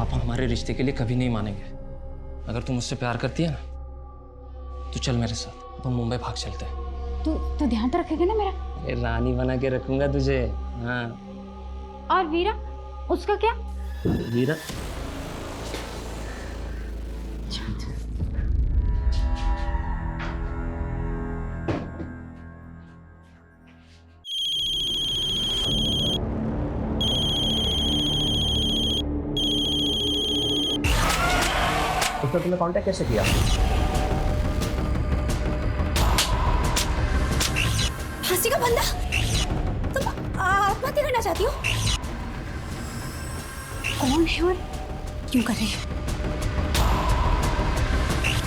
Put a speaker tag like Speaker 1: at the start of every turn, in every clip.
Speaker 1: पापा हमारे रिश्ते के लिए कभी नहीं मानेंगे। अगर तू मुझसे प्यार करती है ना तो चल मेरे साथ, अपन मुंबई भाग चलते हैं।
Speaker 2: तू ध्यान तो रखेगा ना मेरा?
Speaker 1: अरे रानी बना के रखूंगा तुझे। हाँ।
Speaker 2: और वीरा, उसका क्या?
Speaker 1: वीरा
Speaker 3: उसने तुम्हें कांटेक्ट कैसे किया?
Speaker 4: फांसी का बंदा? तुम आत्महत्या करना चाहती हो? कौन है और क्यों कर रही है?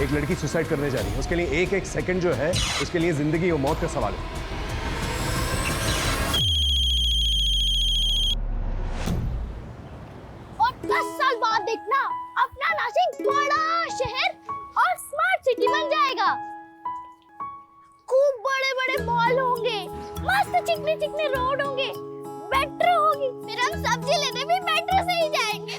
Speaker 3: एक लड़की सुसाइड करने जा रही है, उसके लिए एक एक सेकंड जो है उसके लिए जिंदगी और मौत का सवाल है।
Speaker 4: और 10 साल बाद देखना अपना नासिक बड़ा शहर और स्मार्ट सिटी बन जाएगा। खूब बड़े बड़े मॉल होंगे, मस्त चिकने चिकने रोड होंगे, मेट्रो होगी, फिर हम सब्जी लेने भी मेट्रो से ही जाएंगे।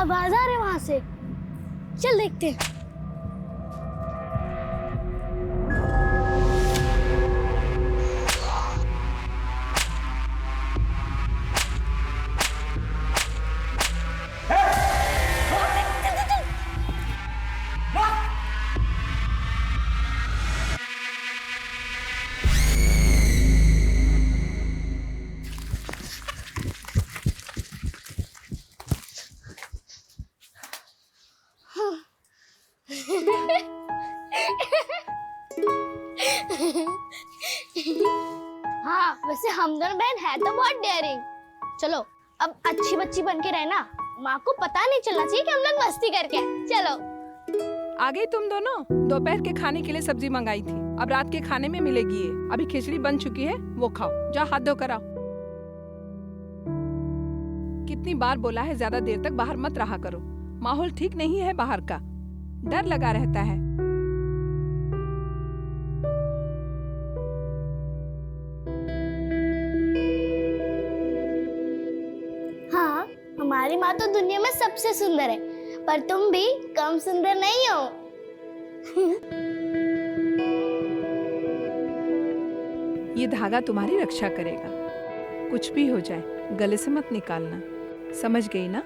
Speaker 4: आवाज आ रही है वहां से, चल देखते हैं। हाँ, वैसे हम दोनों बहन है तो बहुत डेयरिंग। चलो अब अच्छी बच्ची बन के रहना, माँ को पता नहीं चलना चाहिए कि हम लोग मस्ती करके आए। चलो।
Speaker 5: आ गई तुम दोनों? दोपहर के खाने के लिए सब्जी मंगाई थी, अब रात के खाने में मिलेगी ये। अभी खिचड़ी बन चुकी है, वो खाओ। जा हाथ धो कर आओ। कितनी बार बोला है ज्यादा देर तक बाहर मत रहा करो, माहौल ठीक नहीं है बाहर का, डर लगा रहता है।
Speaker 4: हाँ, हमारी माँ तो दुनिया में सबसे सुंदर है, पर तुम भी कम सुंदर नहीं हो।
Speaker 5: ये धागा तुम्हारी रक्षा करेगा, कुछ भी हो जाए गले से मत निकालना, समझ गई ना?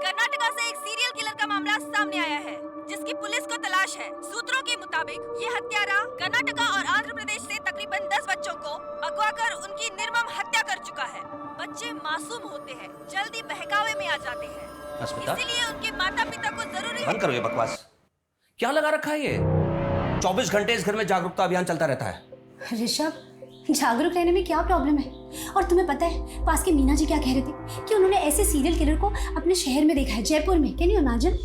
Speaker 6: कर्नाटका से एक सीरियल किलर का मामला सामने आया है, जिसकी पुलिस को तलाश है। सूत्रों के मुताबिक ये हत्यारा कर्नाटका और आंध्र प्रदेश से तकरीबन 10 बच्चों को अगवा कर उनकी निर्मम हत्या कर चुका है। बच्चे मासूम होते हैं, जल्दी बहकावे में आ जाते हैं, इसीलिए उनके माता पिता को जरूरी।
Speaker 7: बंद करो ये बकवास, क्या लगा रखा है ये? 24 घंटे इस घर में जागरूकता अभियान चलता रहता है।
Speaker 8: ऋषभ, जागरूक रहने में क्या प्रॉब्लम है? और तुम्हें पता है पास के मीना जी क्या कह रहे थे कि उन्होंने ऐसे सीरियल किलर को अपने शहर में देखा है, जयपुर में। Can you imagine?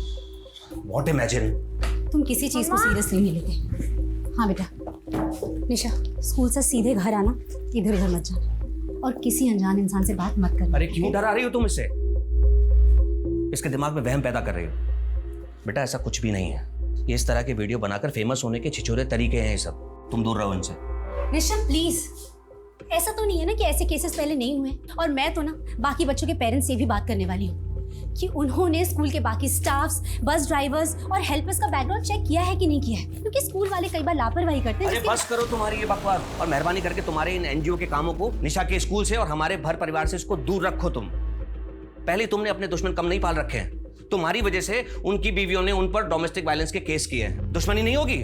Speaker 7: What imagine?
Speaker 8: तुम किसी चीज को सीरियसली नहीं लेते। हाँ बेटा, निशा स्कूल से सीधे घर आना, इधर उधर मत जाना और किसी अनजान इंसान से बात मत करना।
Speaker 7: अरे क्यों डरा रही हो तुम इससे? इसके दिमाग में वहम पैदा कर रही हो। बेटा ऐसा कुछ भी नहीं है, ये इस तरह के वीडियो बनाकर फेमस होने के छिछोरे तरीके हैं ये सब। तुम दूर रहो इनसे।
Speaker 8: ऋषभ प्लीज, ऐसा तो नहीं है ना कि ऐसे केसेस पहले नहीं हुए? और मैं तो ना बाकी बच्चों के पेरेंट्स से भी बात करने वाली हूँ कि उन्होंने स्कूल के बाकी स्टाफ्स, बस ड्राइवर्स और हेल्पर्स का बैकग्राउंड चेक किया है कि नहीं किया है, क्योंकि स्कूल वाले कई बार लापरवाही करते हैं।
Speaker 7: अरे बस करो तुम्हारी ये बकवास और मेहरबानी करके तुम्हारे इन एनजीओ के कामों को निशा के स्कूल से और हमारे भर परिवार से इसको दूर रखो। तुम पहले तुमने अपने दुश्मन कम नहीं पाल रखे हैं, तुम्हारी वजह से उनकी बीवियों ने उन पर डोमेस्टिक वायलेंस के केस किए हैं। दुश्मनी नहीं होगी?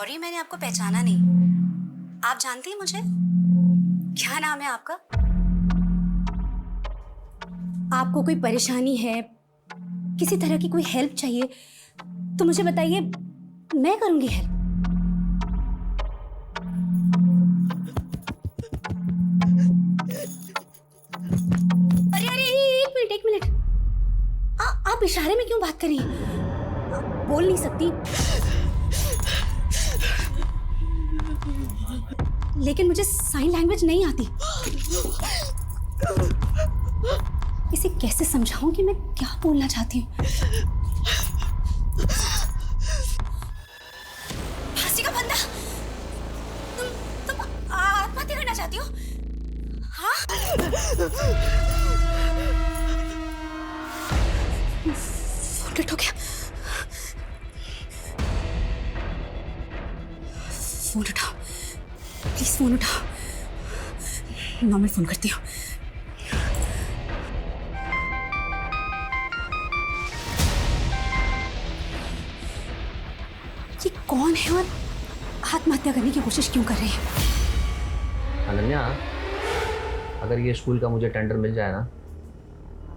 Speaker 8: सॉरी, मैंने आपको पहचाना नहीं। आप जानती हैं मुझे? क्या नाम है आपका? आपको कोई परेशानी है, किसी तरह की कोई हेल्प चाहिए तो मुझे बताइए, मैं करूंगी हेल्प। अरे अरे, एक मिनट। आप इशारे में क्यों बात कर रही हैं? बोल नहीं सकती, लेकिन मुझे साइन लैंग्वेज नहीं आती। इसे कैसे समझाऊं कि मैं क्या बोलना चाहती हूँ? फांसी का फंदा, तुम आत्महत्या करना चाहती हो? हाँ? फोन कट हो गया। फोन उठाओ प्लीज, फोन उठाओ। नॉर्मल फोन करती हूँ। ये कौन है और आत्महत्या करने की कोशिश क्यों कर रही है?
Speaker 7: अनन्या, अगर ये स्कूल का मुझे टेंडर मिल जाए ना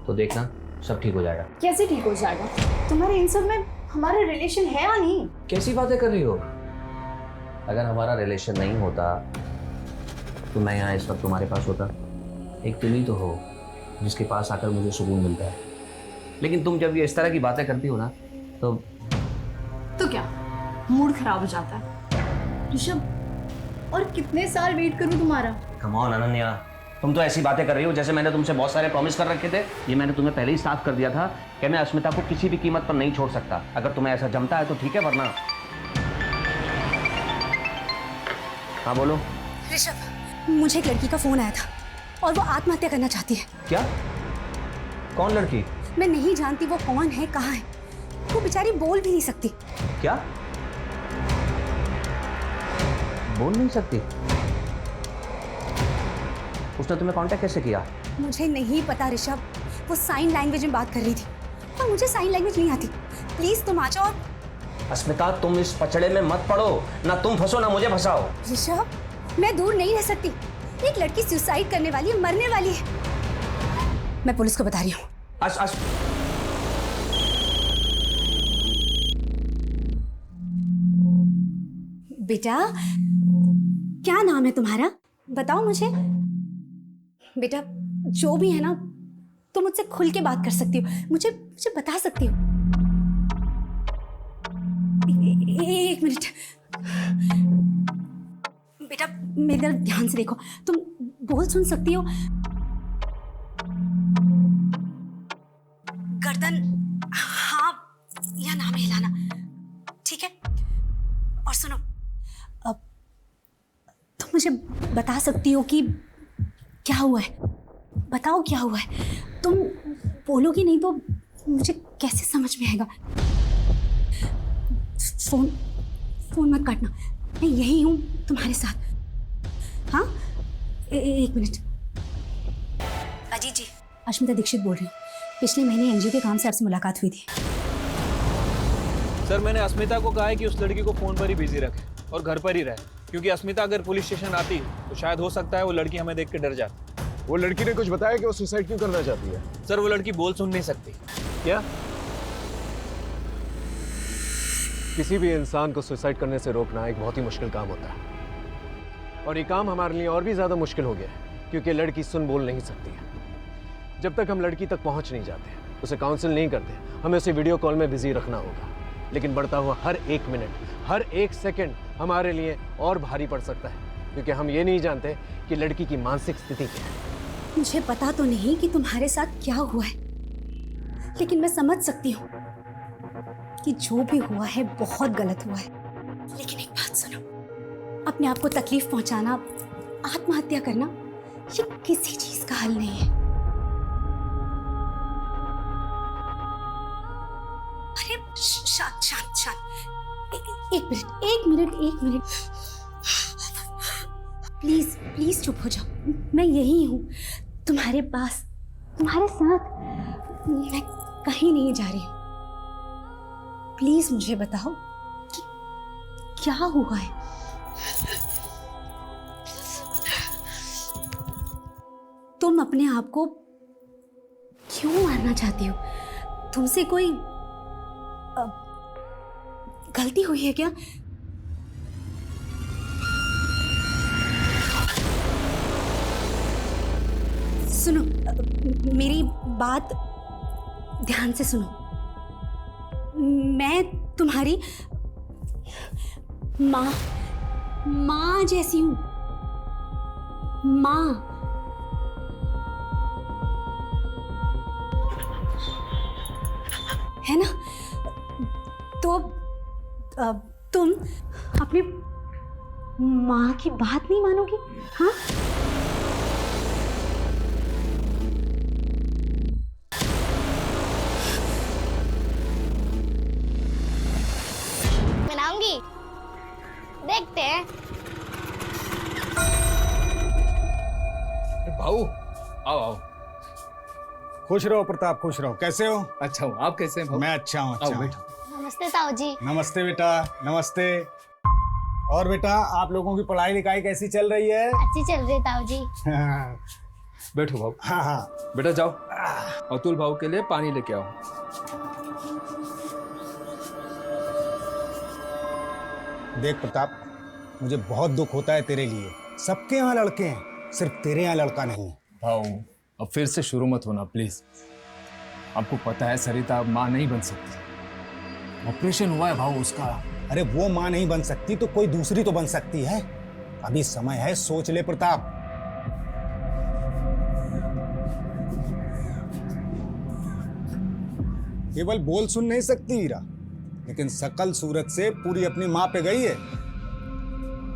Speaker 7: तो देखना सब ठीक हो जाएगा।
Speaker 9: कैसे ठीक हो जाएगा? तुम्हारे इन सब में हमारा रिलेशन है या नहीं?
Speaker 7: कैसी बातें कर रही हो? अगर हमारा रिलेशन नहीं होता तो मैं यहाँ इस वक्त तुम्हारे पास होता। एक तुम ही तो हो जिसके पास आकर मुझे सुकून मिलता है। लेकिन तुम जब ये इस तरह की बातें करती हो ना तो
Speaker 9: क्या मूड खराब हो जाता है? ऋषभ, और कितने साल वेट करूं तुम्हारा?
Speaker 7: कम ऑन अनन्या, तुम तो ऐसी बातें कर रही हो जैसे मैंने तुमसे बहुत सारे प्रॉमिस कर रखे थे। ये मैंने तुम्हें पहले ही साफ कर दिया था कि मैं अस्मिता को किसी भी कीमत पर नहीं छोड़ सकता। अगर तुम्हें ऐसा जमता है तो ठीक है, वरना। हाँ बोलो।
Speaker 8: ऋषभ, मुझे एक लड़की का फोन आया था और वो आत्महत्या करना चाहती है।
Speaker 7: क्या? कौन लड़की?
Speaker 8: मैं नहीं जानती वो कौन है, कहाँ है। वो बेचारी बोल भी नहीं सकती।
Speaker 7: क्या? बोल नहीं सकती? उसने तुम्हें कांटेक्ट कैसे किया?
Speaker 8: मुझे नहीं पता ऋषभ, वो साइन लैंग्वेज में बात कर रही थी और मुझे साइन लैंग्वेज नहीं आती। प्लीज तुम आ जाओ।
Speaker 7: अस्मिता, तुम इस पचड़े में मत पड़ो, ना तुम फंसो ना मुझे फंसाओ।
Speaker 8: ऋषभ, मैं दूर नहीं रह सकती। एक लड़की सुसाइड करने वाली है, मरने वाली है। मैं पुलिस को बता रही हूँ। बेटा, क्या नाम है तुम्हारा? बताओ मुझे। बेटा, जो भी है ना, तुम मुझसे खुल के बात कर सकती हो, मुझे बता सकती हो। एक मिनट बेटा, मेरी तरफ ध्यान से देखो। तुम बोल सुन सकती हो? गर्दन हाँ या ना में हिलाना, ठीक है? और सुनो, अब तुम मुझे बता सकती हो कि क्या हुआ है? बताओ क्या हुआ है। तुम बोलोगी नहीं तो मुझे कैसे समझ में आएगा? फोन मत काटना, मैं यही हूँ तुम्हारे साथ। हाँ, एक मिनट। अजीत जी, अश्मिता दीक्षित बोल रही हूँ। पिछले महीने एनजीओ के काम से आपसे मुलाकात हुई थी।
Speaker 10: सर, मैंने अस्मिता को कहा है कि उस लड़की को फोन पर ही बिजी रखे और घर पर ही रहे, क्योंकि अस्मिता अगर पुलिस स्टेशन आती तो शायद हो सकता है वो लड़की हमें देख के डर जाती।
Speaker 3: वो लड़की ने कुछ बताया कि वो सुसाइड क्यों करना चाहती है?
Speaker 10: सर, वो लड़की बोल सुन नहीं सकती। क्या?
Speaker 3: किसी भी इंसान को सुसाइड करने से रोकना एक बहुत ही मुश्किल काम होता है, और ये काम हमारे लिए और भी ज्यादा मुश्किल हो गया है क्योंकि लड़की सुन बोल नहीं सकती है। जब तक हम लड़की तक पहुंच नहीं जाते, उसे काउंसिल नहीं करते, हमें उसे वीडियो कॉल में बिजी रखना होगा। लेकिन बढ़ता हुआ हर एक मिनट, हर एक सेकंड हमारे लिए और भारी पड़ सकता है, क्योंकि हम ये नहीं जानते कि लड़की की मानसिक स्थिति क्या है।
Speaker 8: मुझे पता तो नहीं कि तुम्हारे साथ क्या हुआ है, लेकिन मैं समझ सकती हूँ कि जो भी हुआ है बहुत गलत हुआ है। लेकिन एक बात सुनो, अपने आप को तकलीफ पहुंचाना, आत्महत्या करना, ये किसी चीज का हल नहीं है। अरे शांत शांत शांत, एक मिनट प्लीज प्लीज चुप हो जाओ। मैं यही हूँ तुम्हारे पास, तुम्हारे साथ। मैं कहीं नहीं जा रही हूँ। प्लीज मुझे बताओ कि क्या हुआ है? तुम अपने आप को क्यों मारना चाहती हो? तुमसे कोई गलती हुई है क्या? सुनो, मेरी बात ध्यान से सुनो। मैं तुम्हारी माँ जैसी हूँ। माँ। है ना? तो तुम अपनी माँ की बात नहीं मानोगी? हाँ?
Speaker 4: मनाऊंगी, देखते हैं।
Speaker 10: भाऊ आओ आओ।
Speaker 11: खुश रहो प्रताप, खुश रहो। कैसे हो?
Speaker 10: अच्छा हूँ, आप कैसे हैं भाऊ?
Speaker 11: मैं अच्छा हूँ, अच्छा हूँ।
Speaker 4: नमस्ते ताऊ जी।
Speaker 11: नमस्ते बेटा, नमस्ते। और बेटा, आप लोगों की पढ़ाई लिखाई कैसी चल रही है?
Speaker 4: अच्छी चल रही है ताऊ जी।
Speaker 10: बैठो भाऊ।
Speaker 11: हाँ हाँ।
Speaker 10: बेटा जाओ, अतुल भाऊ के लिए पानी लेके आओ।
Speaker 11: देख प्रताप, मुझे बहुत दुख होता है तेरे लिए। सबके यहाँ लड़के हैं, सिर्फ तेरे यहाँ लड़का नहीं।
Speaker 10: भाऊ अब फिर से शुरू मत होना प्लीज। आपको पता है सरिता अब माँ नहीं बन सकती। ऑपरेशन हुआ है भाऊ उसका।
Speaker 11: अरे वो माँ नहीं बन सकती तो कोई दूसरी तो बन सकती है। अभी समय है, सोच ले प्रताप। केवल बोल सुन नहीं सकती हीरा, लेकिन शकल सूरत से पूरी अपनी माँ पे गई है।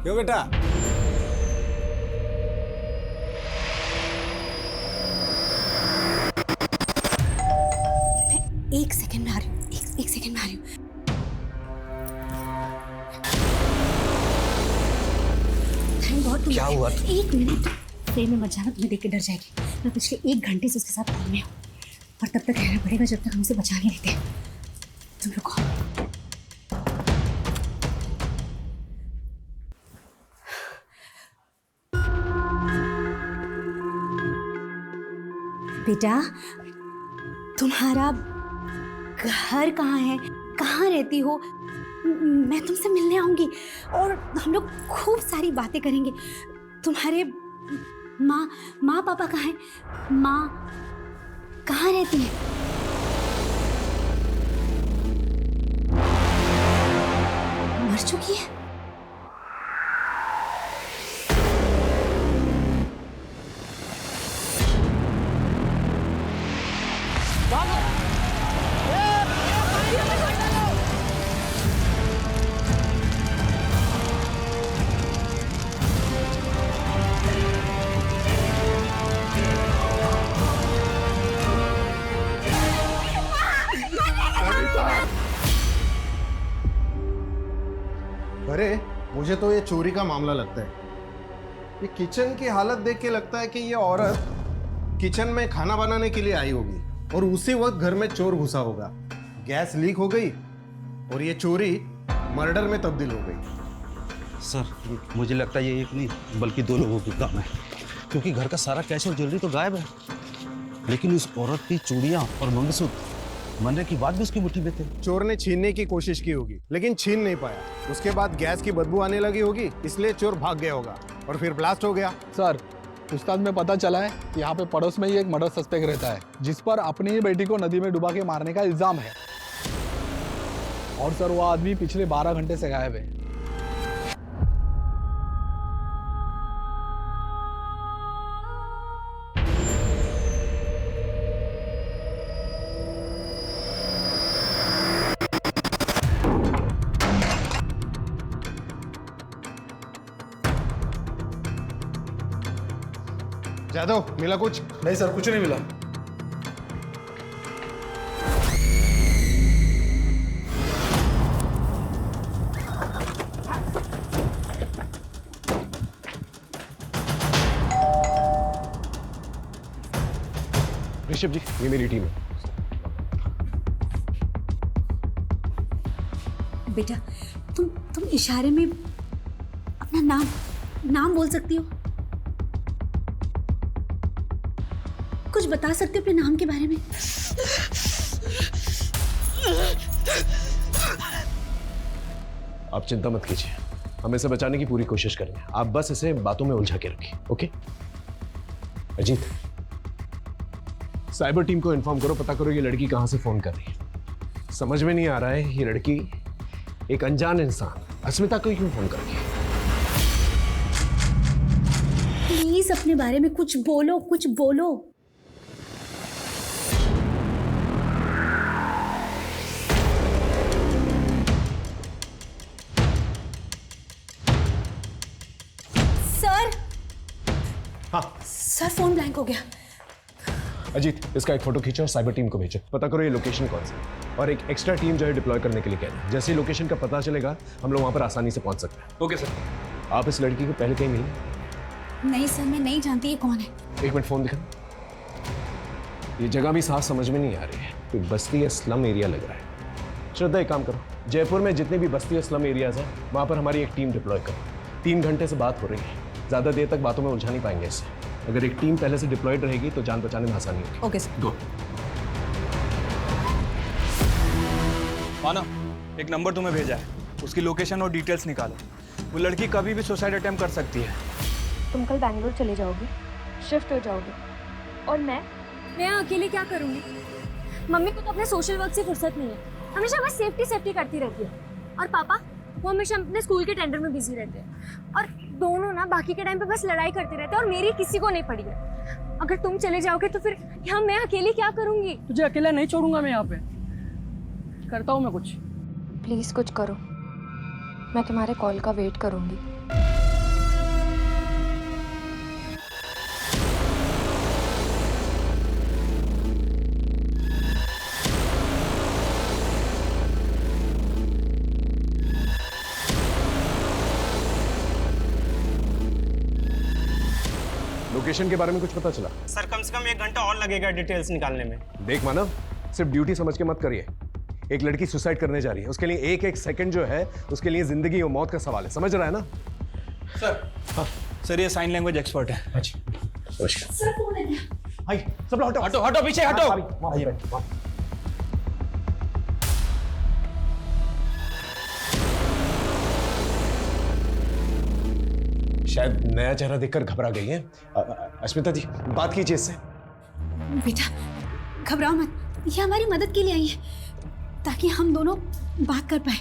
Speaker 11: क्यों बेटा?
Speaker 8: एक सेकंड में आ रही हूँ, एक सेकंड में आ रही हूँ। थैंक गॉड तुम।
Speaker 7: क्या हुआ?
Speaker 8: एक मिनट, ट्रेन में मत जाना, तुम्हें देख के डर जाएगी। मैं पिछले 1 घंटे से उसके साथ कॉल में हूँ और तब तक रहना पड़ेगा जब तक हमसे बचा नहीं लेते। तुम रुको। बेटा, तुम्हारा घर कहाँ है? कहाँ रहती हो? मैं तुमसे मिलने आऊंगी और हम लोग खूब सारी बातें करेंगे। तुम्हारे माँ पापा कहाँ हैं? माँ कहाँ रहती है? मर चुकी है?
Speaker 12: अरे मुझे तो ये चोरी का मामला लगता है। ये किचन की हालत देख के लगता है कि ये औरत किचन में खाना बनाने के लिए आई होगी और उसी वक्त घर में चोर घुसा होगा। गैस लीक हो गई और ये चोरी मर्डर में तब्दील हो गई।
Speaker 13: सर मुझे लगता है ये एक नहीं बल्कि 2 लोगों की काम है, क्योंकि घर का सारा कैश और ज्वेलरी तो गायब है, लेकिन उस औरत की चूड़ियां और मंगलसूत्र मरने की बात भी उसकी मुट्ठी में थे।
Speaker 12: चोर ने छीनने की कोशिश की होगी लेकिन छीन नहीं पाया। उसके बाद गैस की बदबू आने लगी होगी, इसलिए चोर भाग गया होगा और फिर ब्लास्ट हो गया।
Speaker 10: सर पूछताछ में पता चला है कि यहाँ पे पड़ोस में ही एक मर्डर सस्पेक्ट रहता है जिस पर अपनी ही बेटी को नदी में डुबा के मारने का इल्जाम है। और सर वो आदमी पिछले 12 घंटे से गायब है।
Speaker 12: जादव, मिला कुछ?
Speaker 10: नहीं सर, कुछ नहीं मिला।
Speaker 3: ऋषभ जी, ये मेरी टीम है।
Speaker 8: बेटा, तुम इशारे में अपना नाम बोल सकती हो? कुछ बता सकते हो अपने नाम के बारे में?
Speaker 3: आप चिंता मत कीजिए, हम इसे बचाने की पूरी कोशिश करेंगे। आप बस इसे बातों में उलझा के रखिए, ओके? अजीत, साइबर टीम को इन्फॉर्म करो, पता करो ये लड़की कहां से फोन कर रही है। समझ में नहीं आ रहा है ये लड़की एक अनजान इंसान अस्मिता को क्यों फोन कर रही है।
Speaker 8: प्लीज अपने बारे में कुछ बोलो, कुछ बोलो। सर फोन ब्लैंक हो गया।
Speaker 3: अजीत, इसका एक फोटो खींचो और साइबर टीम को भेजो, पता करो ये लोकेशन कौन सा है, और एक एक्स्ट्रा टीम जो है डिप्लॉय करने के लिए कह रहे हैं। जैसे ही लोकेशन का पता चलेगा हम लोग वहां पर आसानी से पहुंच सकते हैं।
Speaker 1: Okay sir.
Speaker 3: आप इस लड़की को पहले कहीं मिले?
Speaker 8: नहीं सर, मैं नहीं जानती ये कौन है।
Speaker 3: एक मिनट फोन दिखा। ये जगह भी साफ समझ में नहीं आ रही है, कोई बस्ती या स्लम एरिया लग रहा है। श्रद्धा, एक काम करो, जयपुर में जितने भी बस्ती और स्लम एरियाज हैं वहां पर हमारी एक टीम डिप्लॉय करो। 3 घंटे से बात हो रही है, ज्यादा देर तक बातों में उलझा नहीं पाएंगे इससे। अगर एक टीम पहले से डिप्लॉयड रहेगी तो जान बचाने में आसानी होगी।
Speaker 8: Okay sir.
Speaker 3: गो।
Speaker 14: मानो, एक नंबर तुम्हें भेजा है, उसकी लोकेशन और डिटेल्स निकालो। वो लड़की कभी भी सुसाइड अटेम्प्ट कर सकती है।
Speaker 15: तुम कल बैंगलोर चले जाओगे, शिफ्ट हो जाओगे, और मैं अकेले क्या करूँगी? मम्मी को तो अपने सोशल वर्क से फुर्सत नहीं है, हमेशा बस सेफ्टी करती रहती है। और पापा, वो हमेशा अपने स्कूल के टेंडर में बिजी रहते हैं, और दोनों ना बाकी के टाइम पे बस लड़ाई करते रहते हैं, और मेरी किसी को नहीं पड़ी है। अगर तुम चले जाओगे तो फिर यहाँ मैं अकेली क्या करूँगी?
Speaker 1: तुझे अकेला नहीं छोड़ूंगा मैं, यहाँ पे करता हूँ मैं कुछ।
Speaker 15: प्लीज कुछ करो, मैं तुम्हारे कॉल का वेट करूँगी।
Speaker 3: लोकेशन के बारे में कुछ पता चला?
Speaker 16: सर कम से कम 1 घंटा और लगेगा डिटेल्स निकालने में।
Speaker 3: देख मानव, सिर्फ ड्यूटी समझ के मत करिए। एक लड़की सुसाइड करने जा रही है, उसके लिए एक सेकंड जो है उसके लिए जिंदगी और मौत का सवाल है, समझ रहा है ना?
Speaker 14: सर, हाँ सर, ये साइन लैंग्वेज एक्सपर्ट है।
Speaker 3: अच्छा,
Speaker 8: सर फोन है।
Speaker 3: हाय, सब लोग हटो हटो पीछे हटो। आइए। शायद नया चेहरा देखकर घबरा गई है। अस्मिता जी, बात कीजिए इससे।
Speaker 8: बेटा घबराओ मत, ये हमारी मदद के लिए आई है ताकि हम दोनों बात कर पाए।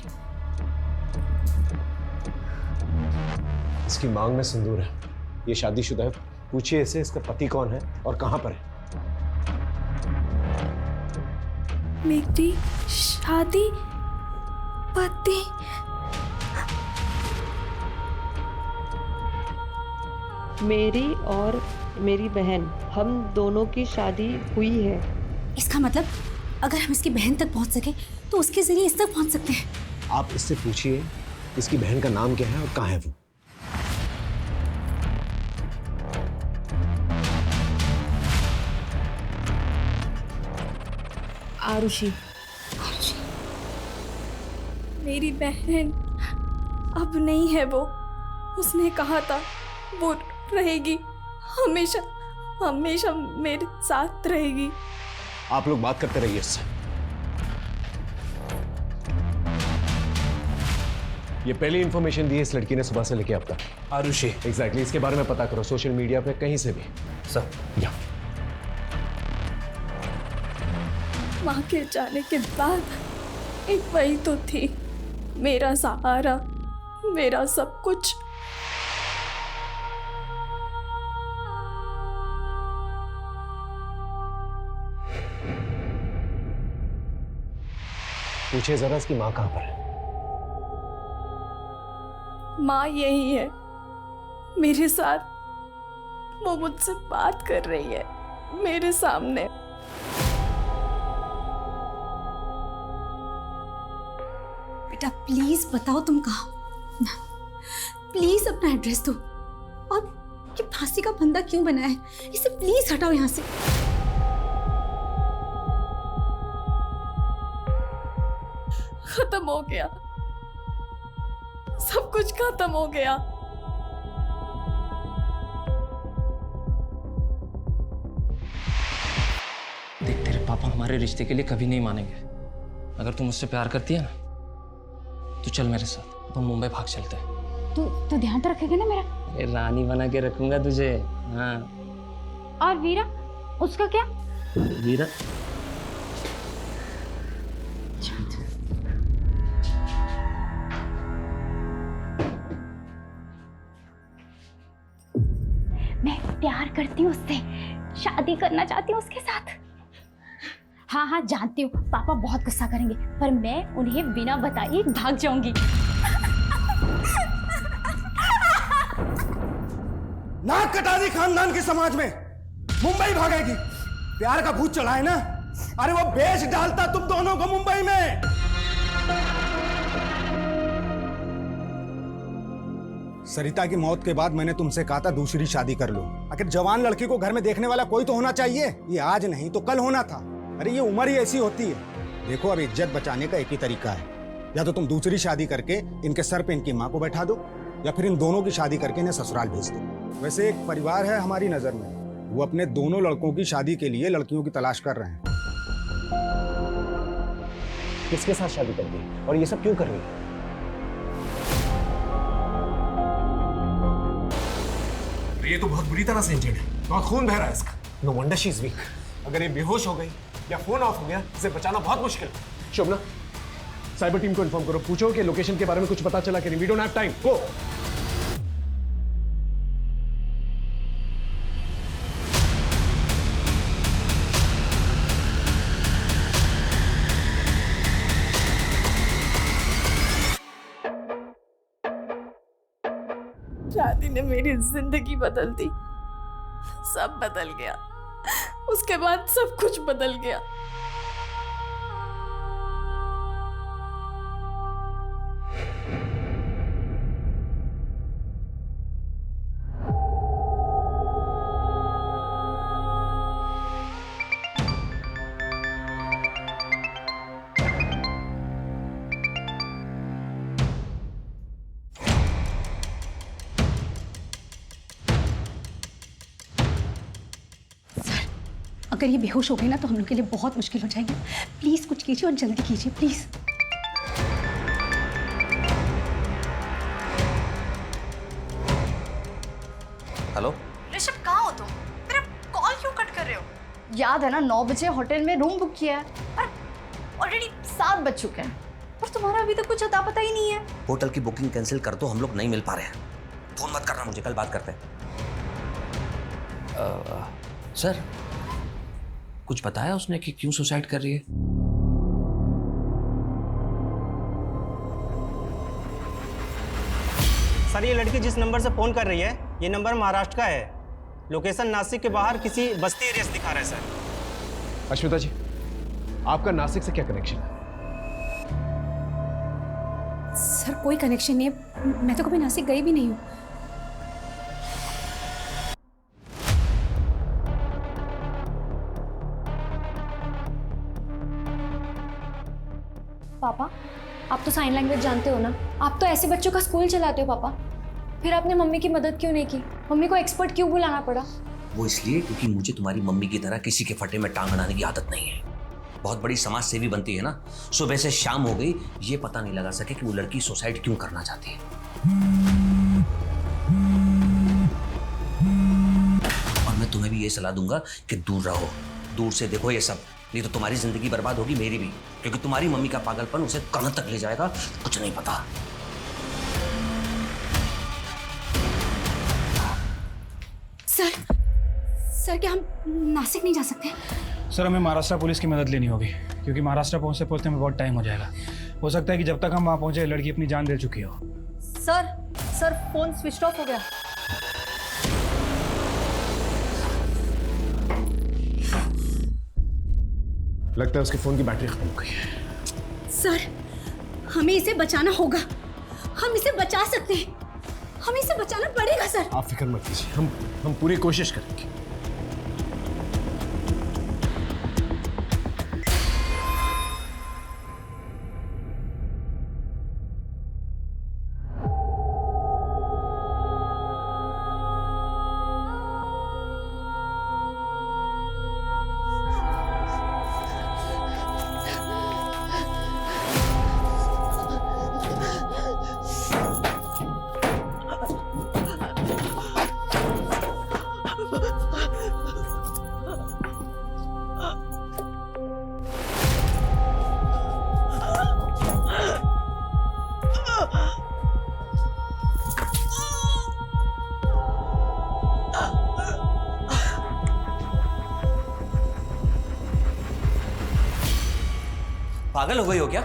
Speaker 3: इसकी मांग में सिंदूर है, ये शादीशुदा है। पूछिए इसे इसका पति कौन है और कहां पर है।
Speaker 15: मेरी शादी पति?
Speaker 17: मेरी और मेरी बहन, हम दोनों की शादी हुई है।
Speaker 8: इसका मतलब अगर हम इसकी बहन तक पहुंच सके तो उसके जरिए इस तक पहुंच सकते हैं।
Speaker 3: आप इससे पूछिए इसकी बहन का नाम क्या है और कहां है वो।
Speaker 15: आरुषि। मेरी बहन अब नहीं है वो। उसने कहा था वो रहेगी, हमेशा हमेशा मेरे साथ रहेगी।
Speaker 3: आप लोग बात करते रहिए इससे। ये पहली इंफॉर्मेशन दी है इस लड़की ने सुबह से लेके अब तक।
Speaker 14: आरुषि।
Speaker 3: एग्जैक्टली, इसके बारे में पता करो सोशल मीडिया पे कहीं से भी।
Speaker 14: सर।
Speaker 3: या
Speaker 15: माँ के जाने के बाद एक वही तो थी, मेरा सहारा, मेरा सब कुछ।
Speaker 3: पूछिए जरा इसकी माँ कहाँ पर है।
Speaker 15: माँ यही है मेरे साथ, वो मुझसे बात कर रही है मेरे सामने।
Speaker 8: बेटा प्लीज बताओ तुम कहाँ, प्लीज अपना एड्रेस दो। और ये फांसी का फंदा क्यों बना है, इसे प्लीज हटाओ यहाँ से।
Speaker 15: खत्म हो गया,
Speaker 9: सब कुछ खत्म हो गया।
Speaker 1: देख, तेरे पापा हमारे रिश्ते के लिए कभी नहीं मानेंगे। अगर तू मुझसे प्यार करती है ना, तो चल मेरे साथ, अपन मुंबई भाग चलते हैं।
Speaker 2: तू ध्यान तो रखेगा ना मेरा?
Speaker 1: अरे रानी बना के रखूंगा तुझे। हाँ।
Speaker 2: और वीरा, उसका क्या?
Speaker 1: वीरा
Speaker 2: मैं प्यार करती हूँ उससे, शादी करना चाहती हूँ उसके साथ। हाँ हाँ जानती हूँ, पापा बहुत गुस्सा करेंगे, पर मैं उन्हें बिना बताए भाग जाऊंगी।
Speaker 11: नाक कटा दी खानदान के समाज में, मुंबई भागेगी। प्यार का भूत चढ़ा है ना, अरे वो बेच डालता तुम दोनों को मुंबई में। सरिता की मौत के बाद मैंने तुमसे कहा था दूसरी शादी कर लो। आखिर जवान लड़की को घर में देखने वाला कोई तो होना चाहिए। ये आज नहीं तो कल होना था। अरे ये उम्र ही ऐसी होती है। देखो अब इज्जत बचाने का एक ही तरीका है, या तो तुम दूसरी शादी करके इनके सर पे इनकी माँ को बैठा दो, या फिर इन दोनों की शादी करके इन्हें ससुराल भेज दो। वैसे एक परिवार है हमारी नजर में, वो अपने दोनों लड़कों की शादी के लिए लड़कियों की तलाश कर रहे हैं।
Speaker 3: किसके साथ शादी कर दी और ये सब क्यों कर रही है? ये तो बहुत बुरी तरह से इंजर्ड है, बहुत खून बह रहा है इसका। No wonder she is weak. अगर ये बेहोश हो गई या फोन ऑफ हो गया, इसे बचाना बहुत मुश्किल है। शोभना, साइबर टीम को इन्फॉर्म करो, पूछो कि लोकेशन के बारे में कुछ पता चला कि नहीं। वी डोंट हैव टाइम, गो।
Speaker 9: शादी ने मेरी जिंदगी बदल दी, सब बदल गया। उसके बाद सब कुछ बदल गया।
Speaker 8: अगर ये बेहोश हो गए ना तो हम लोग के लिए बहुत मुश्किल हो जाएगी। प्लीज कुछ कीजिए और जल्दी कीजिए प्लीज।
Speaker 7: हेलो
Speaker 9: ऋषभ, कहाँ हो तुम? मेरा कॉल क्यों कट कर रहे हो? याद है ना 9 बजे होटल में रूम बुक किया है, ऑलरेडी 7 बज चुके हैं और तुम्हारा अभी तक कुछ अता पता ही नहीं है।
Speaker 7: होटल की बुकिंग कैंसिल कर दो, हम लोग नहीं मिल पा रहे हैं। फोन मत करना मुझे, कल बात करते हैं। सर, कुछ बताया उसने कि क्यों सुसाइड कर रही है?
Speaker 16: सर, ये लड़की जिस नंबर से फोन कर रही है, ये नंबर महाराष्ट्र का है। लोकेशन नासिक के बाहर किसी बस्ती एरिया से दिखा रहा है सर।
Speaker 3: अश्विता जी, आपका नासिक से क्या कनेक्शन है?
Speaker 8: सर कोई कनेक्शन नहीं है, मैं तो कभी नासिक गई भी नहीं हूँ।
Speaker 15: पापा, आप तो साइन लैंग्वेज जानते हो ना, आप तो ऐसे बच्चों का स्कूल चलाते हो पापा। फिर आपने मम्मी की मदद क्यों नहीं की? मम्मी को एक्सपर्ट क्यों बुलाना पड़ा?
Speaker 7: वो इसलिए क्योंकि मुझे तुम्हारी मम्मी की तरह किसी के फटे में टांग अड़ाने की आदत नहीं है। बहुत बड़ी समाज सेवी बनती है ना, सुबह से शाम हो गई, ये पता नहीं लगा सके कि वो लड़की सुसाइड क्यों करना चाहती है। और मैं तुम्हें भी ये सलाह दूंगा कि दूर रहो, दूर से देखो ये सब, नहीं तो तुम्हारी जिंदगी बर्बाद होगी, मेरी भी। क्योंकि तुम्हारी मम्मी का पागलपन उसे कहां तक ले जाएगा कुछ नहीं पता।
Speaker 8: सर क्या हम नासिक नहीं जा सकते?
Speaker 14: सर, हमें महाराष्ट्र पुलिस की मदद लेनी होगी, क्योंकि महाराष्ट्र पहुंचते में बहुत टाइम हो जाएगा। हो सकता है कि जब तक हम वहां पहुंचे लड़की अपनी जान दे चुकी हो।
Speaker 9: सर फोन स्विच ऑफ हो गया।
Speaker 3: लगता है उसके फोन की बैटरी खत्म हो गई है।
Speaker 8: सर हमें इसे बचाना होगा, हम इसे बचा सकते हैं, हमें इसे बचाना पड़ेगा सर।
Speaker 3: आप फिक्र मत कीजिए, हम पूरी कोशिश करेंगे।
Speaker 7: पागल हो गई हो क्या?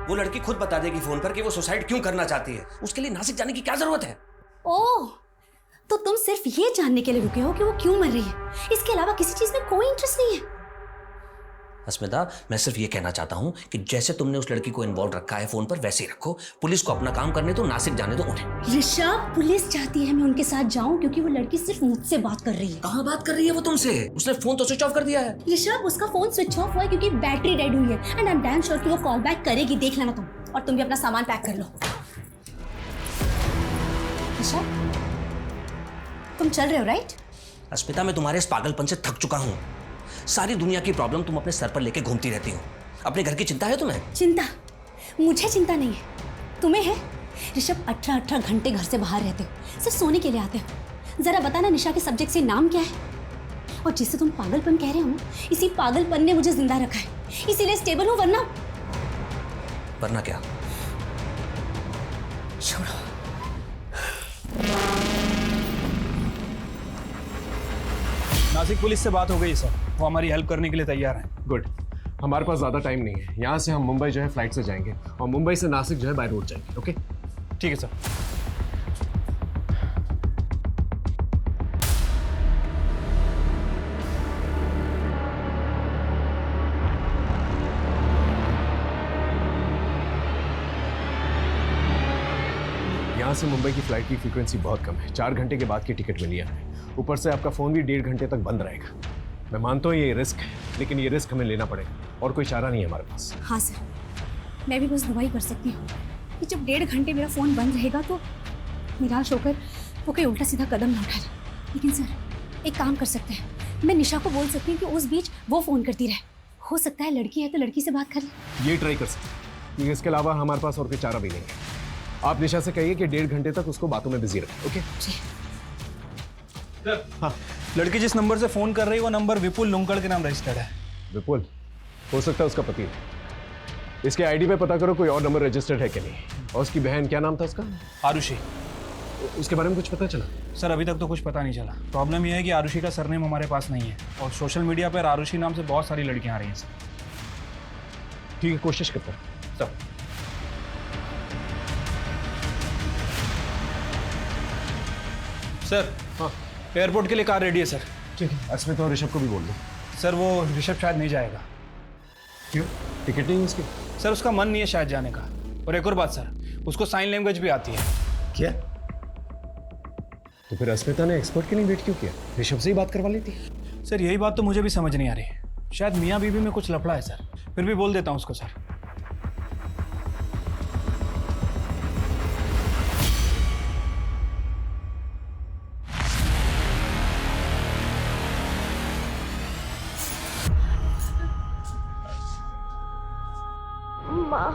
Speaker 7: वो लड़की खुद बता देगी फोन पर कि वो सुसाइड क्यों करना चाहती है। उसके लिए नासिक जाने की क्या जरूरत है?
Speaker 8: ओह, तो तुम सिर्फ ये जानने के लिए रुके हो कि वो क्यों मर रही है, इसके अलावा किसी चीज में कोई इंटरेस्ट नहीं है?
Speaker 7: अस्मिता, मैं सिर्फ ये कहना चाहता हूँ कि जैसे तुमने उस लड़की को इन्वॉल्व रखा है फोन पर, वैसे ही रखो। पुलिस को अपना काम करने दो, नासिक जाने दो उन्हें।
Speaker 8: ऋषभ, पुलिस चाहती है मैं उनके साथ जाऊं क्योंकि वो लड़की सिर्फ मुझसे बात कर रही है।
Speaker 7: कहाँ बात कर रही है वो तुमसे? उसने फोन तो स्विच ऑफ कर दिया है।
Speaker 8: ऋषभ, उसका फोन स्विच ऑफ हुआ है क्योंकि बैटरी डेड हुई है and I am damn sure कि वो कॉल बैक करेगी। देख लेना तुम, और तुम भी अपना सामान पैक कर लो। ऋषभ, तुम चल रहे हो राइट?
Speaker 7: अस्मिता, मैं तुम्हारे इस पागलपन से थक चुका हूँ। सारी दुनिया की प्रॉब्लम तुम अपने सर पर लेके घूमती रहती हो। अपने घर की चिंता है तुम्हें?
Speaker 8: चिंता? मुझे चिंता नहीं है, तुम्हें है। ऋषभ, 18 घंटे घर से बाहर रहते हो, सिर्फ सोने के लिए आते हो। जरा बताना निशा के सब्जेक्ट से नाम क्या है? और जिससे तुम पागलपन कह रहे हो ना, इसी पागलपन ने मुझे जिंदा रखा है, इसीलिए स्टेबल हूँ।
Speaker 7: वरना क्या?
Speaker 8: छोड़ो।
Speaker 14: नासिक पुलिस से बात हो गई सर, वो हमारी हेल्प करने के लिए तैयार हैं।
Speaker 3: गुड। हमारे पास ज़्यादा टाइम नहीं है। यहाँ से हम मुंबई जो है फ्लाइट से जाएंगे और मुंबई से नासिक जो है बाय रोड जाएंगे। ओके,
Speaker 14: ठीक है सर।
Speaker 3: यहाँ से मुंबई की फ्लाइट की फ्रीक्वेंसी बहुत कम है। 4 घंटे के बाद की टिकट मिली है। ऊपर से आपका फ़ोन भी 1.5 घंटे तक बंद रहेगा। मैं मानता हूँ ये रिस्क है, लेकिन ये रिस्क हमें लेना पड़ेगा और कोई चारा नहीं है हमारे पास।
Speaker 8: हाँ सर, मैं भी बस दुआ ही कर सकती हूँ कि जब 1.5 घंटे मेरा फ़ोन बंद रहेगा तो निराश होकर वो कोई उल्टा सीधा कदम ना उठा जाए। लेकिन सर, एक काम कर सकते हैं, मैं निशा को बोल सकती हूँ कि उस बीच वो फ़ोन करती रहे। हो सकता है लड़की है तो लड़की से बात कर ले।
Speaker 3: ये ट्राई कर सकते हैं, क्योंकि इसके अलावा हमारे पास और कोई चारा भी नहीं है। आप निशा से कहिए कि 1.5 घंटे तक उसको बातों में बिजी रखें। ओके
Speaker 14: हाँ, लड़की जिस नंबर से फोन कर रही है वो नंबर विपुल लुंकड़ के नाम रजिस्टर्ड है।
Speaker 3: विपुल? हो सकता है उसका पति है। इसके आईडी पे पता करो कोई और नंबर रजिस्टर्ड है कि नहीं। और उसकी बहन, क्या नाम था उसका?
Speaker 14: आरुषि।
Speaker 3: उसके बारे में कुछ पता चला?
Speaker 14: सर, अभी तक तो कुछ पता नहीं चला। प्रॉब्लम यह है कि आरुषि का सरनेम हमारे पास नहीं है और सोशल मीडिया पर आरुषि नाम से बहुत सारी लड़कियां आ रही हैं सर।
Speaker 3: ठीक है, कोशिश करता हूँ।
Speaker 14: सर, सर, हाँ, एयरपोर्ट के लिए कार रेडी है सर।
Speaker 3: ठीक है, अस्मिता और ऋषभ को भी बोल दो।
Speaker 14: सर, वो ऋषभ शायद नहीं जाएगा।
Speaker 3: क्यों? टिकट नहीं उसकी?
Speaker 14: सर, उसका मन नहीं है शायद जाने का। और एक और बात सर, उसको साइन लैंग्वेज भी आती है।
Speaker 3: क्या? तो फिर अस्मिता ने एक्सपर्ट के लिए वेट क्यों किया? ऋषभ से ही बात करवा लेती।
Speaker 14: सर, यही बात तो मुझे भी समझ नहीं आ रही। शायद मियाँ बीवी में कुछ लफड़ा है सर। फिर भी बोल देता हूँ उसको सर।
Speaker 15: माँ,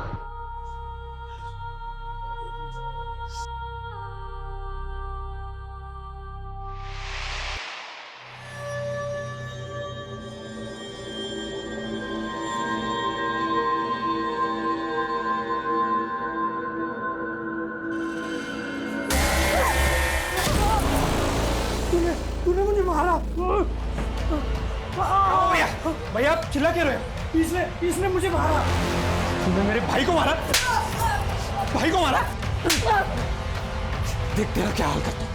Speaker 14: तूने मुझे मारा। भैया, आप चिल्ला क्यों रहे हो? इसने मुझे मारा। तूने मेरे भाई को मारा? भाई को मारा? देख तेरा क्या हाल करता हूं।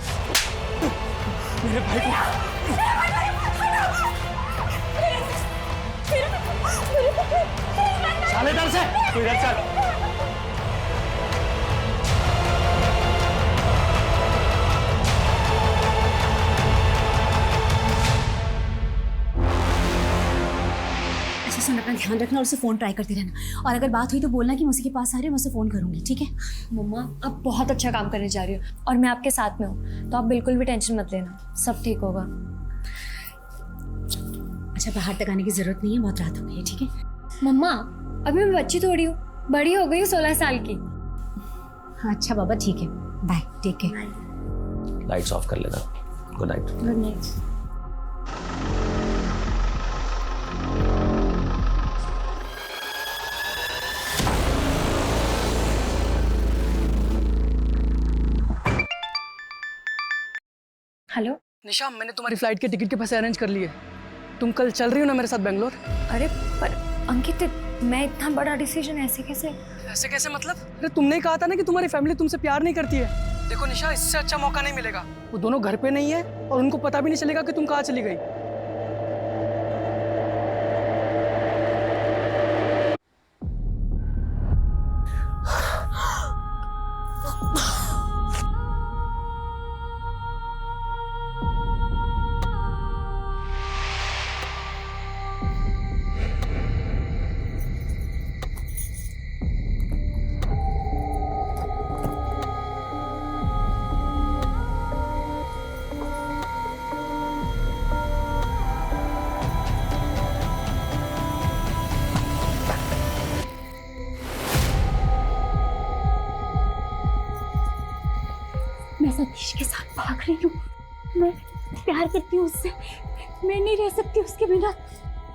Speaker 14: मेरे भाई को साले, इधर से, तू इधर चल।
Speaker 8: सुन, अपना ध्यान रखना और उसे फ़ोन ट्राई करती रहना। और अगर बात हुई तो बोलना कि मैं उसी के पास आ रही हूँ, मैं उसे फ़ोन करूँगी। ठीक है?
Speaker 15: मम्मा, आप बहुत अच्छा काम करने जा रही हो और मैं आपके साथ में हूँ, तो आप बिल्कुल भी टेंशन मत लेना, सब ठीक होगा।
Speaker 8: अच्छा, बाहर तक आने की ज़रूरत नहीं है, बहुत रात हो गई है। ठीक है?
Speaker 15: मम्मा, अभी मैं बच्ची थोड़ी हूँ, बड़ी हो गई हूँ 16 साल की।
Speaker 8: हाँ, अच्छा बाबा, ठीक है, bye, take care.
Speaker 7: Lights off कर लेना। Good night.
Speaker 15: Good night. Hello
Speaker 18: Nisha, मैंने तुम्हारी फ्लाइट के टिकट के पैसे अरेंज कर लिए। तुम कल चल रही हो ना मेरे साथ बेंगलोर?
Speaker 15: अरे पर अंकित, मैं इतना बड़ा डिसीजन ऐसे कैसे
Speaker 18: मतलब? अरे तुमने ही कहा था ना कि तुम्हारी फैमिली तुमसे प्यार नहीं करती है। देखो निशा, इससे अच्छा मौका नहीं मिलेगा। वो दोनों घर पे नहीं है और उनको पता भी नहीं चलेगा कि तुम कहाँ चली गई।
Speaker 2: मैं सतीश के साथ भाग रही हूँ। मैं प्यार करती हूँ उससे। मैं नहीं रह सकती उसके बिना।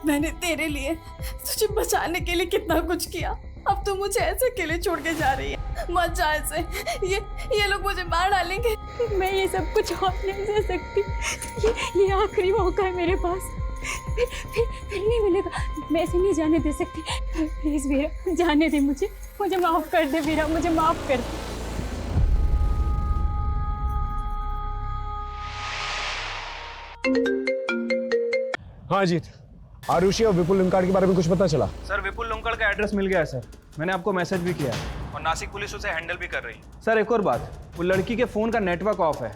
Speaker 9: मैंने तेरे लिए, तुझे बचाने के लिए कितना कुछ किया। अब तू मुझे ऐसे अकेले छोड़ के जा रही है। मत जा ऐसे। ये लोग मुझे मार डालेंगे।
Speaker 2: मैं ये सब कुछ और नहीं सह सकती। ये आखिरी मौका है मेरे पास। फिर नहीं मिलेगा। मैं ऐसे नहीं जाने दे सकती। प्लीज वीरा, जाने दे मुझे। मुझे माफ कर दे वीरा, मुझे माफ कर दे।
Speaker 3: हाँ अजीत, आरुषि और विपुल लिंकाड़ के बारे में कुछ पता चला?
Speaker 14: सर विपुल लुंकड़ का एड्रेस मिल गया है सर। मैंने आपको मैसेज भी किया है और नासिक पुलिस उसे हैंडल भी कर रही है। सर एक और बात, वो लड़की के फ़ोन का नेटवर्क ऑफ है।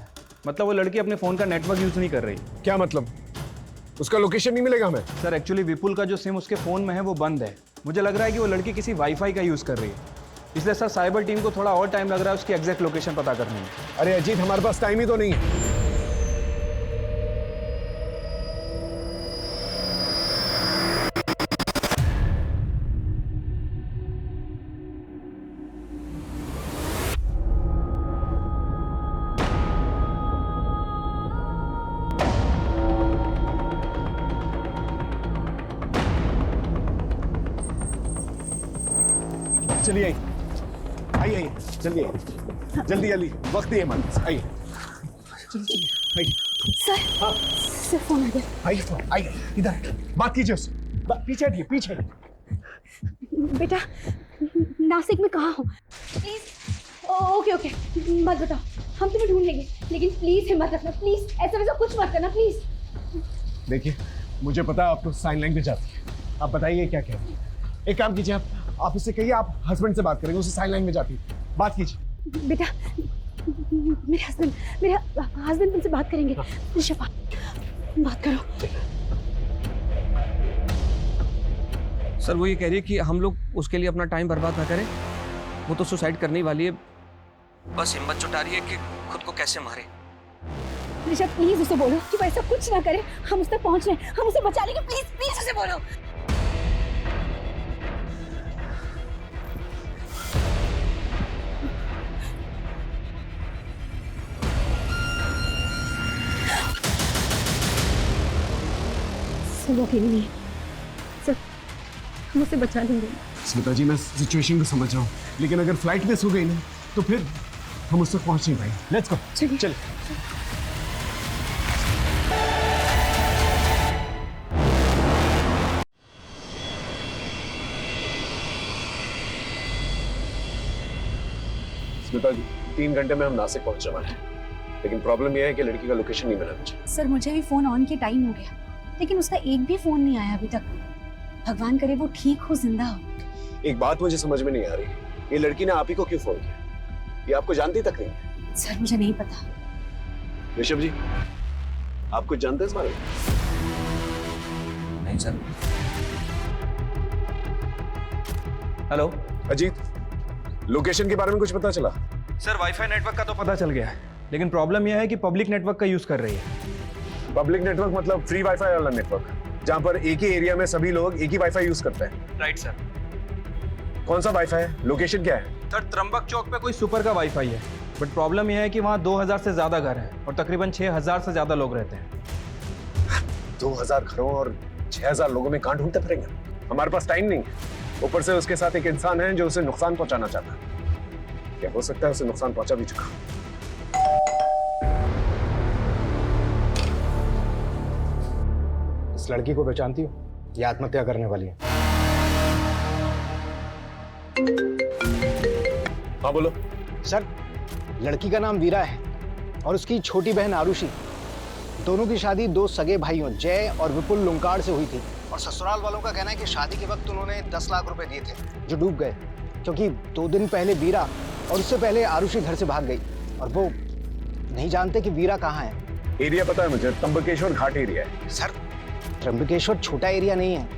Speaker 14: मतलब वो लड़की अपने फ़ोन का नेटवर्क यूज़ नहीं कर रही।
Speaker 3: क्या मतलब? उसका लोकेशन नहीं मिलेगा हमें?
Speaker 14: सर एक्चुअली विपुल का जो सिम उसके फ़ोन में है वो बंद है। मुझे लग रहा है कि वो लड़की किसी वाईफाई का यूज़ कर रही है, इसलिए सर साइबर टीम को थोड़ा और टाइम लग रहा है उसकी एग्जैक्ट लोकेशन पता करने में।
Speaker 3: अरे अजीत, हमारे पास टाइम ही तो नहीं है। चलिए आइए, आइए जल्दी आइए, जल्दी जल्दी, वक्त ही है हमारे पास। आइए जल्दी आइए।
Speaker 2: सर,
Speaker 3: हाँ
Speaker 2: सर फोन आ गया।
Speaker 3: आइए फोन, आइए इधर बात कीजिए उससे। पीछे हटिए, पीछे।
Speaker 2: बेटा, नासिक में कहाँ हो? प्लीज। ओके ओके, मत बताओ, हम तुम्हें ढूंढ लेंगे, लेकिन प्लीज हिम्मत रखना। प्लीज ऐसा वैसा कुछ मत करना प्लीज।
Speaker 3: देखिए, मुझे पता है आपको साइन लैंग्वेज आती है। आप बताइए क्या कह रहे हैं। एक काम कीजिए, आप उससे कहिए आप हस्बैंड से बात करेंगे, उसे साइन लैंग्वेज आती है। बात कीजिए।
Speaker 2: बेटा, मेरे हस्बैंड तुमसे बात करेंगे। निशा, बात करो।
Speaker 7: सर वो ये कह रही है कि हम लोग उसके लिए अपना टाइम बर्बाद ना करें। वो तो सुसाइड करने ही वाली है, बस हिम्मत जुटा रही है कि खुद को कैसे मारे।
Speaker 2: निशा प्लीज उसे बोलो कि वो ऐसा कुछ ना करे। हम उस तक पहुंच रहे हैं, हम उसे बचा लेंगे। प्लीज प्लीज उसे बोलो। वो अकेली नहीं है सर, हम उसे बचा लेंगे।
Speaker 3: स्मिता जी, मैं सिचुएशन को समझ रहा हूँ, लेकिन अगर फ्लाइट मिस हो गई ना तो फिर हम उससे पहुंच नहीं पाएंगे। Let's go. चलिए। स्मिता जी, 3 घंटे में हम नासिक पहुंचने वाले हैं, लेकिन प्रॉब्लम यह है कि लड़की का लोकेशन नहीं मिला मुझे।
Speaker 8: सर मुझे भी फोन ऑन के टाइम हो गया, लेकिन उसका एक भी फोन नहीं आया अभी तक। भगवान करे वो ठीक हो, जिंदा हो।
Speaker 3: एक बात मुझे समझ में नहीं आ रही, ये लड़की ने आप ही को क्यों फोन किया? ये आपको जानती तक नहीं है।
Speaker 8: सर मुझे नहीं पता।
Speaker 3: ऋषभ जी, आप कुछ जानते हैं इस बारे में?
Speaker 7: नहीं सर। हेलो
Speaker 3: अजीत, लोकेशन के बारे में कुछ पता चला?
Speaker 14: सर वाईफाई नेटवर्क का तो पता चल गया है, लेकिन प्रॉब्लम यह है कि पब्लिक नेटवर्क का यूज कर रही है।
Speaker 3: पब्लिक नेटवर्क मतलब फ्री वाईफाई वाला नेटवर्क, जहाँ पर एक ही एरिया में सभी लोग एक ही वाईफाई यूज करते हैं।
Speaker 14: Right sir.
Speaker 3: कौन सा वाईफाई है? लोकेशन क्या है?
Speaker 14: सर त्र्यंबक चौक पे कोई सुपर का वाईफाई है, बट प्रॉब्लम यह है कि वहाँ 2000 से ज्यादा घर हैं और तकरीबन 6000 से ज्यादा लोग रहते हैं।
Speaker 3: 2000 घरों और 6000 लोगों में कहाँ ढूंढते फिरेंगे? हमारे पास टाइम नहीं है। ऊपर से उसके साथ एक इंसान है जो उसे नुकसान पहुंचाना चाहता है। क्या हो सकता है उसे नुकसान पहुंचा भी चुका।
Speaker 11: इस लड़की को पहचानती हो? ये आत्महत्या करने वाली है।
Speaker 3: हाँ बोलो।
Speaker 11: सर, लड़की का नाम वीरा है और उसकी छोटी बहन आरुषि। दोनों की शादी दो सगे भाइयों जय और विपुल लुंकाड़ से हुई थी और ससुराल वालों का कहना है कि शादी के वक्त उन्होंने 10 लाख रुपए दिए थे जो डूब गए, क्योंकि 2 दिन पहले वीरा और उससे पहले आरुषि घर से भाग गई और वो नहीं जानते कि वीरा कहाँ है।
Speaker 3: एरिया पता है मुझे, त्र्यंबकेश्वर घाट एरिया है।
Speaker 11: सर, त्र्यंबकेश्वर छोटा एरिया नहीं है,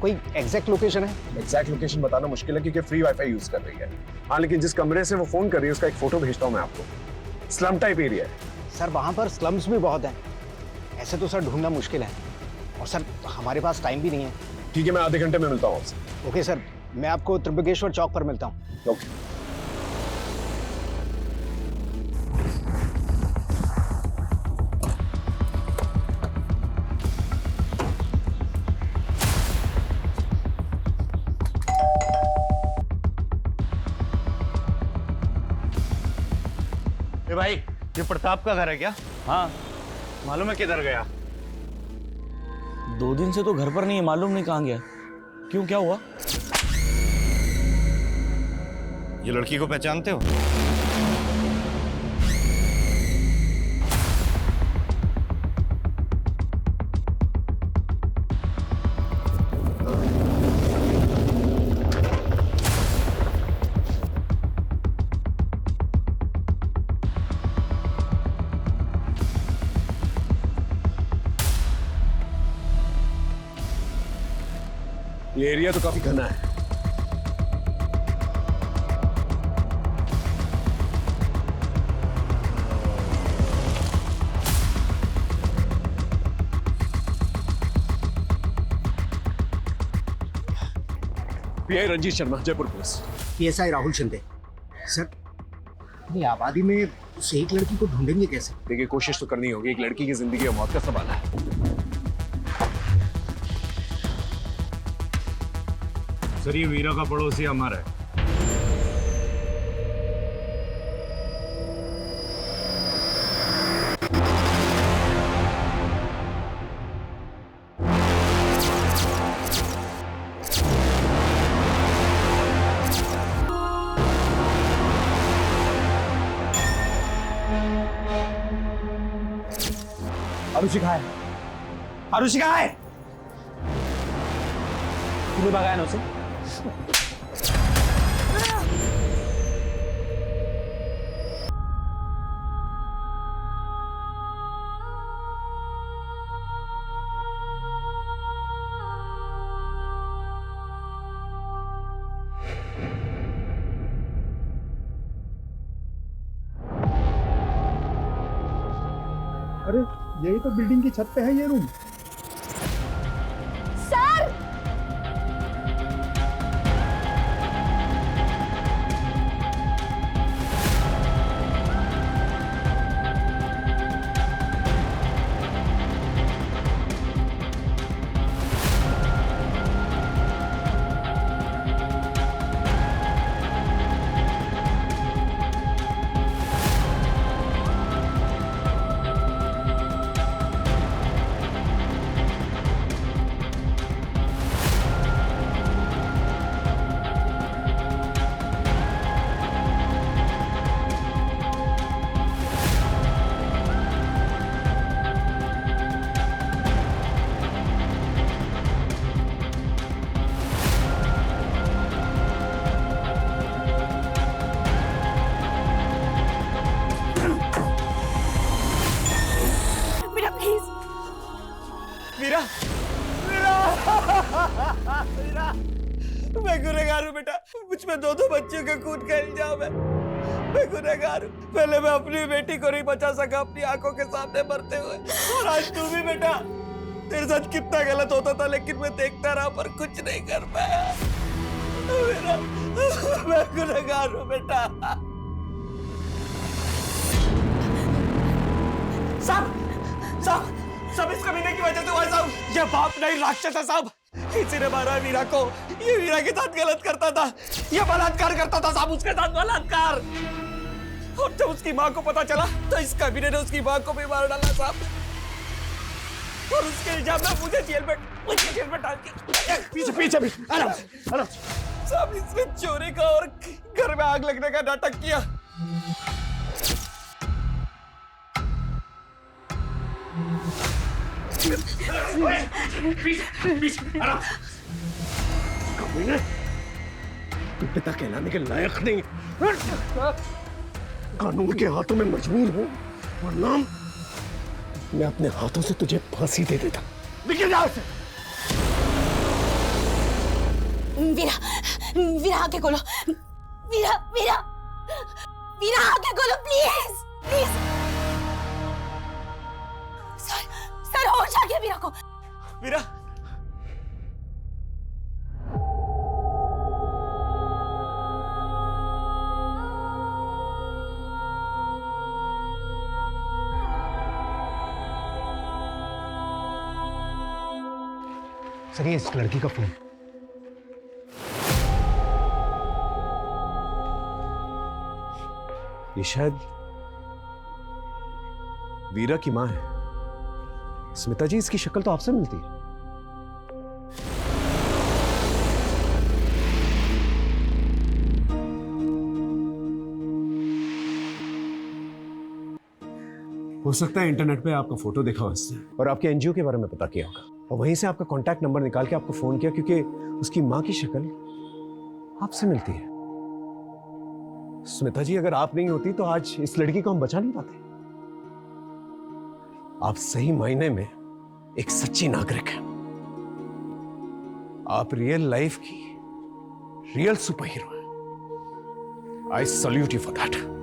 Speaker 11: कोई एग्जैक्ट लोकेशन है?
Speaker 3: एग्जैक्ट लोकेशन बताना मुश्किल है क्योंकि फ्री वाईफाई यूज कर रही है। हाँ, लेकिन जिस कमरे से वो फोन कर रही है उसका एक फोटो भेजता हूँ मैं आपको। स्लम टाइप एरिया है।
Speaker 11: सर, वहाँ पर स्लम्स भी बहुत हैं। ऐसे तो सर ढूंढना मुश्किल है और सर हमारे पास टाइम भी नहीं है।
Speaker 3: ठीक है, मैं आधे घंटे में मिलता हूँ आपसे।
Speaker 11: ओके सर, मैं आपको त्र्यंबकेश्वर चौक पर मिलता हूँ।
Speaker 3: ओके।
Speaker 13: भाई, ये प्रताप का घर है क्या? हाँ, मालूम है किधर गया?
Speaker 19: 2 दिन से तो घर पर नहीं है, मालूम नहीं कहाँ गया। क्यों, क्या हुआ?
Speaker 13: ये लड़की को पहचानते हो?
Speaker 3: ये एरिया तो काफी घना है। PI Ranjit Sharma, Jaipur police.
Speaker 11: PSI Rahul Shinde. Sir, ये आबादी में उस एक लड़की को ढूंढेंगे कैसे?
Speaker 3: देखिए, कोशिश तो करनी होगी। एक लड़की की जिंदगी और मौत का सवाल है।
Speaker 13: सर, ये वीरा का पड़ोसी अमर है।
Speaker 19: आरुषि कहाँ है? आरुषि कहाँ है? तूने भगाया ना उसे?
Speaker 11: अरे, यही तो बिल्डिंग की छत पे है ये रूम।
Speaker 4: सर,
Speaker 19: वीरा, वीरा, वीरा, मैं गुनहगार हूँ बेटा। मुझ में 2 बच्चियों के खून का इल्जाम है। मैं गुनहगार हूँ। पहले मैं अपनी बेटी को नहीं बचा सका अपनी आंखों के सामने मरते हुए, और आज तू भी बेटा। तेरे साथ कितना गलत होता था लेकिन मैं देखता रहा पर कुछ नहीं कर पाया। मेरा, मैं गुनहगार हूँ बेटा। साहब, साहब, सब इस कमीने की वजह से हुआ साहब। ये बाप नहीं राक्षस है साहब। इसी ने मारा वीरा को। ये वीरा के साथ गलत करता था, ये बलात्कार करता था साहब, उसके साथ बलात्कार। और जब उसकी माँ को पता चला तो इस कमीने ने उसकी माँ को भी मार डाला साहब। और उसके इल्जाम में मुझे जेल में डाल के।
Speaker 3: पीछे पीछे भी आराम आराम।
Speaker 19: साहब इसने चोरी का और घर में आग लगने का नाटक किया।
Speaker 12: पिता कहलाने के लायक नहीं, कानून के हाथों में मजबूर हूं, वरना मैं अपने हाथों से तुझे फांसी दे देता। निकल जा से।
Speaker 8: वीरा, वीरा आके खोलो, वीरा, वीरा, वीरा आके खोलो प्लीज, प्लीज। सर होश आ गया वीरा को।
Speaker 19: वीरा,
Speaker 3: सर ये इस लड़की का फोन। ये शायद वीरा की मां है। स्मिता जी, इसकी शक्ल तो आपसे मिलती है। हो सकता है इंटरनेट पे आपका फोटो देखा हो इसने और आपके एनजीओ के बारे में पता किया होगा और वहीं से आपका कांटेक्ट नंबर निकाल के आपको फोन किया, क्योंकि उसकी मां की शक्ल आपसे मिलती है। स्मिता जी, अगर आप नहीं होती तो आज इस लड़की को हम बचा नहीं पाते। आप सही मायने में एक सच्ची नागरिक हैं। आप रियल लाइफ की रियल सुपर हीरो हैं। I salute you for that.